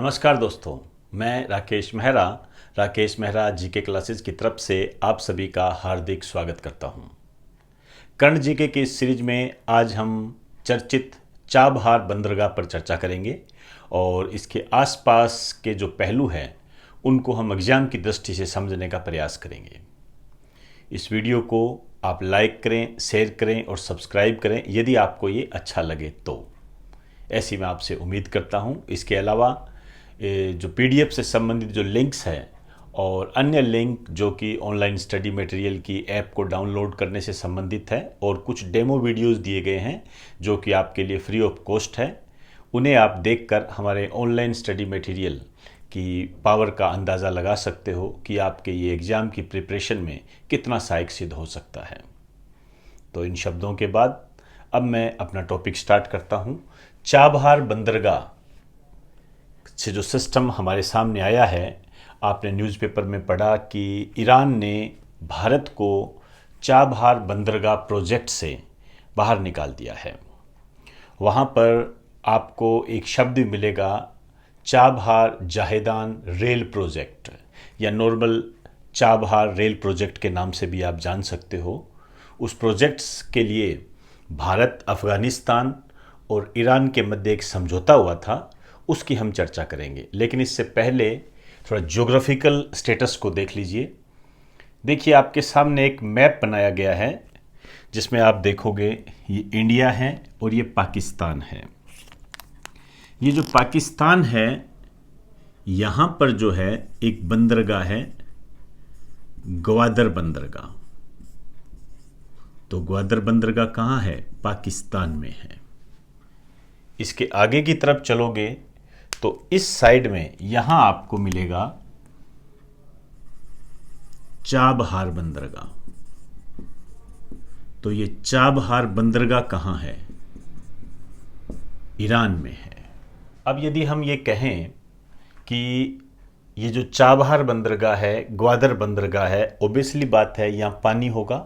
नमस्कार दोस्तों, मैं राकेश मेहरा जीके क्लासेस की तरफ से आप सभी का हार्दिक स्वागत करता हूं। कर्ण जीके की इस सीरीज में आज हम चर्चित चाबहार बंदरगाह पर चर्चा करेंगे और इसके आसपास के जो पहलू हैं उनको हम एग्जाम की दृष्टि से समझने का प्रयास करेंगे। इस वीडियो को आप लाइक करें, शेयर करें और सब्सक्राइब करें यदि आपको ये अच्छा लगे तो। ऐसी मैं आपसे उम्मीद करता हूं। इसके अलावा जो पीडीएफ से संबंधित जो लिंक्स हैं और अन्य लिंक जो कि ऑनलाइन स्टडी मटेरियल की ऐप को डाउनलोड करने से संबंधित है और कुछ डेमो वीडियोस दिए गए हैं जो कि आपके लिए फ्री ऑफ कॉस्ट है, उन्हें आप देखकर हमारे ऑनलाइन स्टडी मटेरियल की पावर का अंदाज़ा लगा सकते हो कि आपके ये एग्ज़ाम की प्रिपरेशन में कितना सहायक सिद्ध हो सकता है। तो इन शब्दों के बाद अब मैं अपना टॉपिक स्टार्ट करता हूँ। चाबहार बंदरगाह से जो सिस्टम हमारे सामने आया है, आपने न्यूज़पेपर में पढ़ा कि ईरान ने भारत को चाबहार बंदरगाह प्रोजेक्ट से बाहर निकाल दिया है। वहाँ पर आपको एक शब्द मिलेगा, चाबहार जाहेदान रेल प्रोजेक्ट या नॉर्मल चाबहार रेल प्रोजेक्ट के नाम से भी आप जान सकते हो। उस प्रोजेक्ट्स के लिए भारत, अफ़गानिस्तान और ईरान के मध्य एक समझौता हुआ था, उसकी हम चर्चा करेंगे। लेकिन इससे पहले थोड़ा ज्योग्राफिकल स्टेटस को देख लीजिए। देखिए, आपके सामने एक मैप बनाया गया है जिसमें आप देखोगे ये इंडिया है और ये पाकिस्तान है। ये जो पाकिस्तान है, यहाँ पर जो है एक बंदरगाह है, ग्वादर बंदरगाह। तो ग्वादर बंदरगाह कहाँ है? पाकिस्तान में है। इसके आगे की तरफ चलोगे तो इस साइड में यहां आपको मिलेगा चाबहार बंदरगाह। तो ये चाबहार बंदरगाह कहां है? ईरान में है। अब यदि हम ये कहें कि ये जो चाबहार बंदरगाह है, ग्वादर बंदरगाह है, ओबियसली बात है यहां पानी होगा।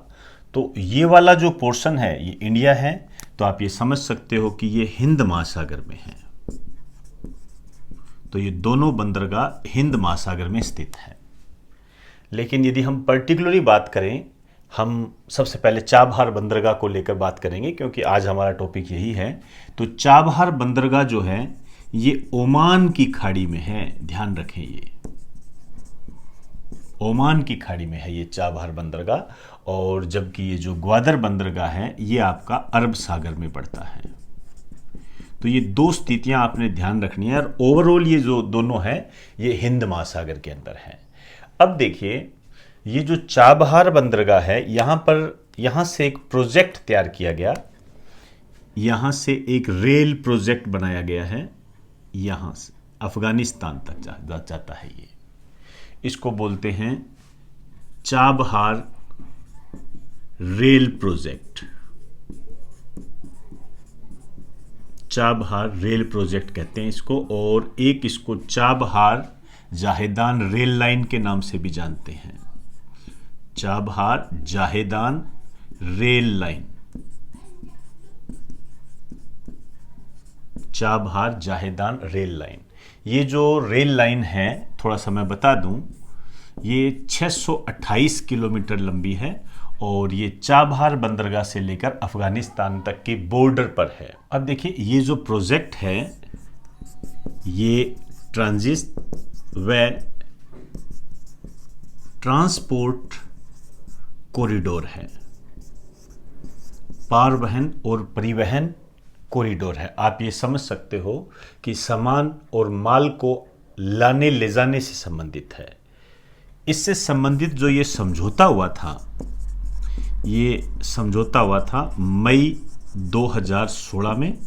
तो ये वाला जो पोर्शन है ये इंडिया है, तो आप ये समझ सकते हो कि ये हिंद महासागर में है। तो ये दोनों बंदरगाह हिंद महासागर में स्थित है। लेकिन यदि हम पर्टिकुलरली बात करें, हम सबसे पहले चाबहार बंदरगाह को लेकर बात करेंगे क्योंकि आज हमारा टॉपिक यही है। तो चाबहार बंदरगाह जो है ये ओमान की खाड़ी में है। ध्यान रखें, ये ओमान की खाड़ी में है ये चाबहार बंदरगाह। और जबकि ये जो ग्वादर बंदरगाह है ये आपका अरब सागर में पड़ता है। तो ये दो स्थितियां आपने ध्यान रखनी है और ओवरऑल ये जो दोनों है ये हिंद महासागर के अंदर है। अब देखिए, ये जो चाबहार बंदरगाह है यहां से एक प्रोजेक्ट तैयार किया गया, यहां से एक रेल प्रोजेक्ट बनाया गया है, यहां से अफगानिस्तान तक जाता है। ये इसको बोलते हैं Chabahar rail project. Chabahar rail project कहते हैं इसको, और एक इसको चाबहार जाहेदान रेल लाइन के नाम से भी जानते हैं। Chabahar Zahedan rail line, Chabahar Zahedan rail line. ये जो रेल लाइन है, थोड़ा सा मैं बता दूं, ये 628 किलोमीटर लंबी है और ये चाबहार बंदरगाह से लेकर अफगानिस्तान तक के बॉर्डर पर है। अब देखिए, ये जो प्रोजेक्ट है ये ट्रांजिट व ट्रांसपोर्ट कॉरिडोर है, पारवहन और परिवहन कॉरिडोर है। आप ये समझ सकते हो कि सामान और माल को लाने ले जाने से संबंधित है। इससे संबंधित जो ये समझौता हुआ था, ये समझौता हुआ था मई 2016 में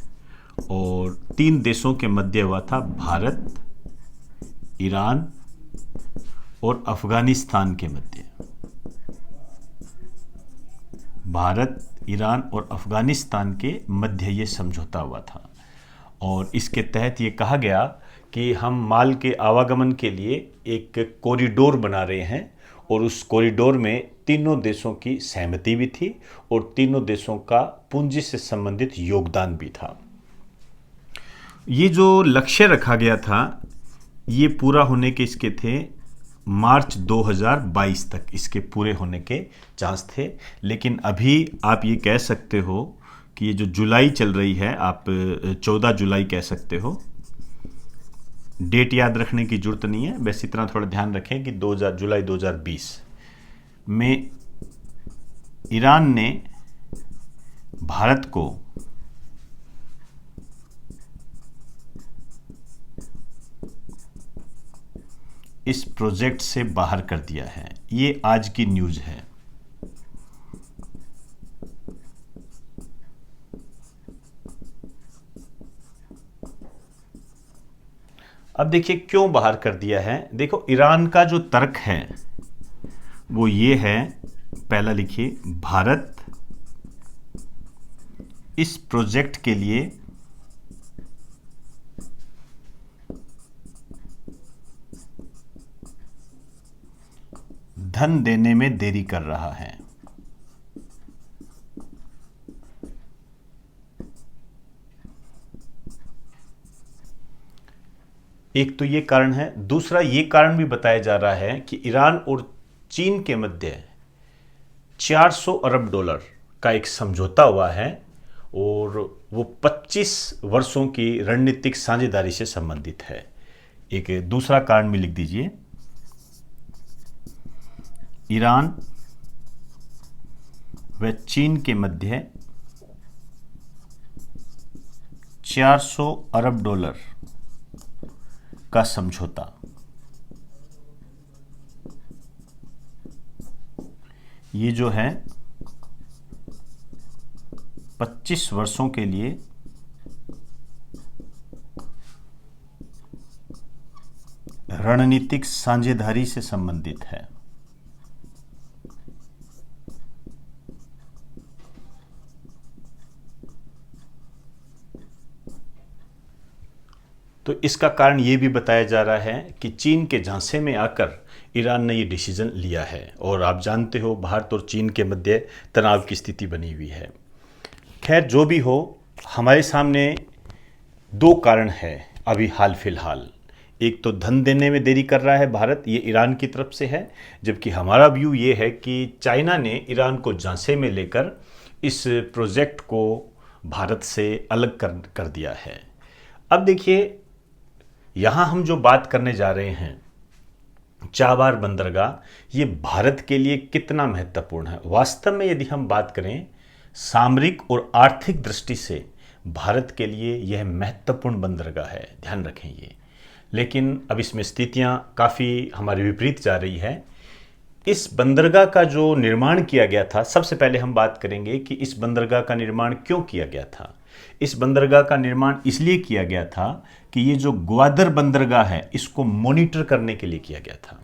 और 3 देशों के मध्य हुआ था, भारत, ईरान और अफगानिस्तान के मध्य। भारत, ईरान और अफगानिस्तान के मध्य ये समझौता हुआ था और इसके तहत ये कहा गया कि हम माल के आवागमन के लिए एक कॉरिडोर बना रहे हैं और उस कॉरिडोर में तीनों देशों की सहमति भी थी और तीनों देशों का पूंजी से संबंधित योगदान भी था। ये जो लक्ष्य रखा गया था ये पूरा होने के इसके थे मार्च 2022 तक इसके पूरे होने के चांस थे। लेकिन अभी आप ये कह सकते हो कि ये जो जुलाई चल रही है, आप 14 जुलाई कह सकते हो। डेट याद रखने की जरूरत नहीं है, बस इतना थोड़ा ध्यान रखें कि जुलाई 2020 में ईरान ने भारत को इस प्रोजेक्ट से बाहर कर दिया है। ये आज की न्यूज़ है। अब देखिए क्यों बाहर कर दिया है। देखो, ईरान का जो तर्क है वो ये है, पहला लिखिए, भारत इस प्रोजेक्ट के लिए धन देने में देरी कर रहा है। एक तो ये कारण है। दूसरा ये कारण भी बताया जा रहा है कि ईरान और चीन के मध्य 400 अरब डॉलर का एक समझौता हुआ है और वो 25 वर्षों की रणनीतिक साझेदारी से संबंधित है। एक दूसरा कारण भी लिख दीजिए, ईरान व चीन के मध्य 400 अरब डॉलर का समझौता। ये जो है 25 वर्षों के लिए रणनीतिक साझेदारी से संबंधित है। तो इसका कारण ये भी बताया जा रहा है कि चीन के झांसे में आकर ईरान ने ये डिसीजन लिया है। और आप जानते हो भारत और चीन के मध्य तनाव की स्थिति बनी हुई है। खैर, जो भी हो, हमारे सामने दो कारण है अभी हाल फिलहाल। एक तो धन देने में देरी कर रहा है भारत, ये ईरान की तरफ से है, जबकि हमारा व्यू ये है कि चाइना ने ईरान को झांसे में लेकर इस प्रोजेक्ट को भारत से अलग कर दिया है। अब देखिए, यहाँ हम जो बात करने जा रहे हैं, चाबार बंदरगाह, ये भारत के लिए कितना महत्वपूर्ण है। वास्तव में यदि हम बात करें सामरिक और आर्थिक दृष्टि से, भारत के लिए यह महत्वपूर्ण बंदरगाह है, ध्यान रखें ये। लेकिन अब इसमें स्थितियाँ काफ़ी हमारे विपरीत जा रही है। इस बंदरगाह का जो निर्माण किया गया था, सबसे पहले हम बात करेंगे कि इस बंदरगाह का निर्माण क्यों किया गया था। इस बंदरगाह का निर्माण इसलिए किया गया था कि ये जो ग्वादर बंदरगाह है, इसको मॉनिटर करने के लिए किया गया था।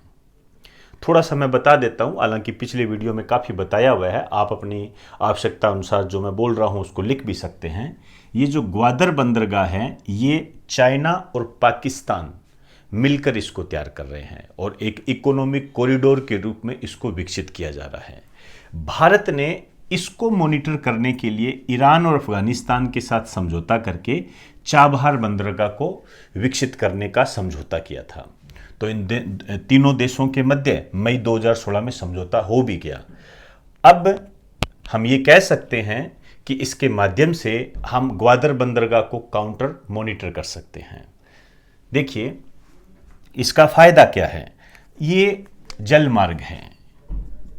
थोड़ा सा मैं बता देता हूँ, हालांकि पिछले वीडियो में काफ़ी बताया हुआ है, आप अपनी आवश्यकता अनुसार जो मैं बोल रहा हूँ उसको लिख भी सकते हैं। ये जो ग्वादर बंदरगाह है, ये चाइना और पाकिस्तान मिलकर इसको तैयार कर रहे हैं और एक इकोनॉमिक कॉरिडोर के रूप में इसको विकसित किया जा रहा है। भारत ने इसको मॉनिटर करने के लिए ईरान और अफगानिस्तान के साथ समझौता करके चाबहार बंदरगाह को विकसित करने का समझौता किया था। तो इन तीनों देशों के मध्य मई 2016 में समझौता हो भी गया। अब हम ये कह सकते हैं कि इसके माध्यम से हम ग्वादर बंदरगाह को काउंटर मॉनिटर कर सकते हैं। देखिए, इसका फायदा क्या है। ये जल मार्ग है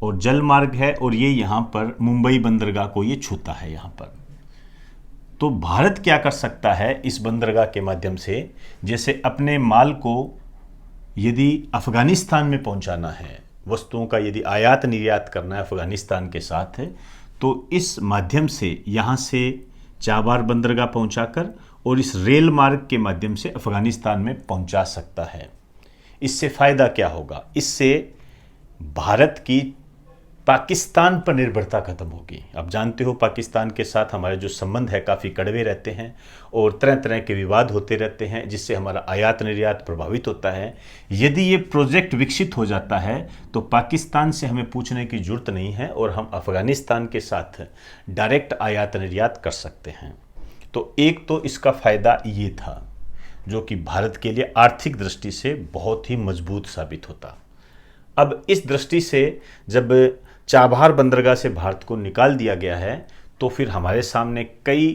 और जल मार्ग है और ये यहाँ पर मुंबई बंदरगाह को ये छूता है यहाँ पर। तो भारत क्या कर सकता है इस बंदरगाह के माध्यम से, जैसे अपने माल को यदि अफगानिस्तान में पहुंचाना है, वस्तुओं का यदि आयात निर्यात करना है अफगानिस्तान के साथ, तो इस माध्यम से यहाँ से चाबार बंदरगाह पहुंचाकर और इस रेल मार्ग के माध्यम से अफगानिस्तान में पहुंचा सकता है। इससे फ़ायदा क्या होगा? इससे भारत की पाकिस्तान पर निर्भरता खत्म होगी। अब जानते हो पाकिस्तान के साथ हमारे जो संबंध है काफ़ी कड़वे रहते हैं और तरह तरह के विवाद होते रहते हैं, जिससे हमारा आयात निर्यात प्रभावित होता है। यदि ये प्रोजेक्ट विकसित हो जाता है तो पाकिस्तान से हमें पूछने की ज़रूरत नहीं है और हम अफ़गानिस्तान के साथ डायरेक्ट आयात निर्यात कर सकते हैं। तो एक तो इसका फ़ायदा ये था। जो कि भारत के लिए आर्थिक दृष्टि से बहुत ही मजबूत साबित होता। अब इस दृष्टि से जब चाबहार बंदरगाह से भारत को निकाल दिया गया है तो फिर हमारे सामने कई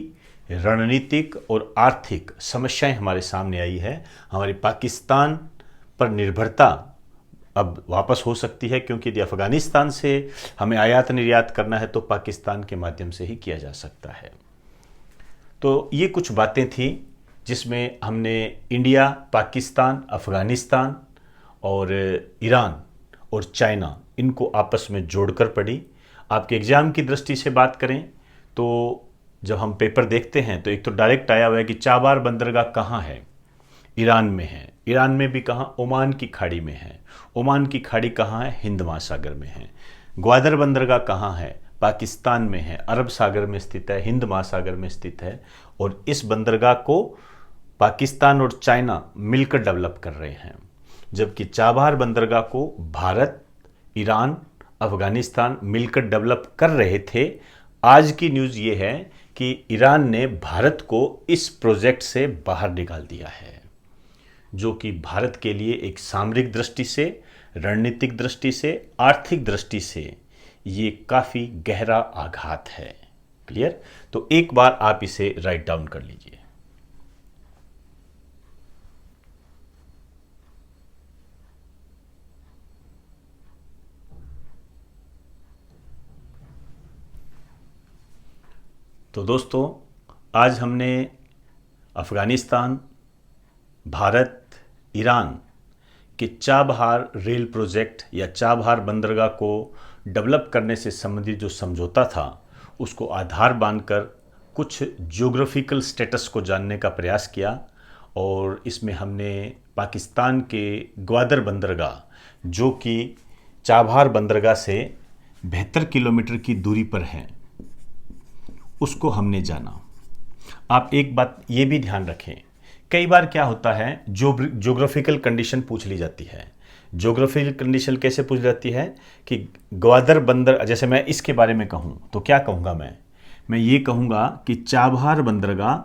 रणनीतिक और आर्थिक समस्याएं हमारे सामने आई है। हमारी पाकिस्तान पर निर्भरता अब वापस हो सकती है, क्योंकि यदि अफगानिस्तान से हमें आयात निर्यात करना है तो पाकिस्तान के माध्यम से ही किया जा सकता है। तो ये कुछ बातें थी जिसमें हमने इंडिया, पाकिस्तान, अफगानिस्तान और ईरान और चाइना, इनको आपस में जोड़कर पढ़ी। आपके एग्ज़ाम की दृष्टि से बात करें तो जब हम पेपर देखते हैं तो एक तो डायरेक्ट आया हुआ है कि चाबहार बंदरगाह कहाँ है, ईरान में है। ईरान में भी कहाँ, ओमान की खाड़ी में है। ओमान की खाड़ी कहाँ है, हिंद महासागर में है। ग्वादर बंदरगाह कहाँ है, पाकिस्तान में है, अरब सागर में स्थित है, हिंद महासागर में स्थित है। और इस बंदरगाह को पाकिस्तान और चाइना मिलकर डेवलप कर रहे हैं, जबकि चाबहार बंदरगाह को भारत, ईरान, अफगानिस्तान मिलकर डेवलप कर रहे थे। आज की न्यूज़ ये है कि ईरान ने भारत को इस प्रोजेक्ट से बाहर निकाल दिया है, जो कि भारत के लिए एक सामरिक दृष्टि से, रणनीतिक दृष्टि से, आर्थिक दृष्टि से ये काफ़ी गहरा आघात है। क्लियर? तो एक बार आप इसे राइट डाउन कर लीजिए। तो दोस्तों, आज हमने अफ़गानिस्तान, भारत, ईरान के चाबहार रेल प्रोजेक्ट या चाबहार बंदरगाह को डेवलप करने से संबंधित जो समझौता था उसको आधार बांधकर कुछ ज्योग्राफिकल स्टेटस को जानने का प्रयास किया। और इसमें हमने पाकिस्तान के ग्वादर बंदरगाह, जो कि चाबहार बंदरगाह से 72 किलोमीटर की दूरी पर है, उसको हमने जाना। आप एक बात ये भी ध्यान रखें, कई बार क्या होता है, ज्योग्राफिकल कंडीशन पूछ ली जाती है। ज्योग्राफिकल कंडीशन कैसे पूछ जाती है कि ग्वादर बंदर, जैसे मैं इसके बारे में कहूँ तो क्या कहूँगा, मैं ये कहूँगा कि चाबहार बंदरगाह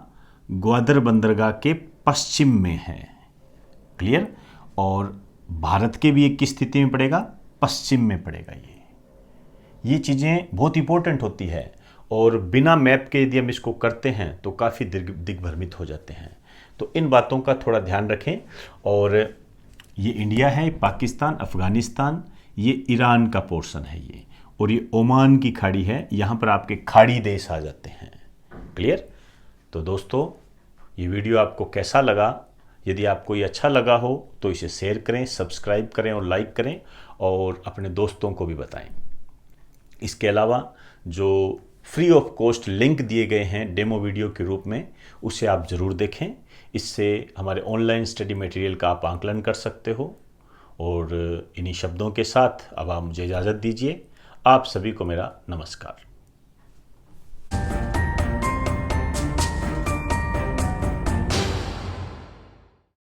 ग्वादर बंदरगाह के पश्चिम में है। क्लियर? और भारत के भी एक किस स्थिति में पड़ेगा, पश्चिम में पड़ेगा। ये चीज़ें बहुत इंपॉर्टेंट होती है और बिना मैप के यदि हम इसको करते हैं तो काफ़ी दिग्भ्रमित हो जाते हैं। तो इन बातों का थोड़ा ध्यान रखें। और ये इंडिया है, पाकिस्तान, अफ़गानिस्तान, ये ईरान का पोर्शन है ये, और ये ओमान की खाड़ी है। यहाँ पर आपके खाड़ी देश आ जाते हैं। क्लियर? तो दोस्तों, ये वीडियो आपको कैसा लगा? यदि आपको ये अच्छा लगा हो तो इसे शेयर करें, सब्सक्राइब करें और लाइक करें, और अपने दोस्तों को भी बताएं। इसके अलावा जो फ्री ऑफ कॉस्ट लिंक दिए गए हैं डेमो वीडियो के रूप में, उसे आप ज़रूर देखें। इससे हमारे ऑनलाइन स्टडी मटेरियल का आप आंकलन कर सकते हो। और इन्हीं शब्दों के साथ अब आप मुझे इजाज़त दीजिए। आप सभी को मेरा नमस्कार।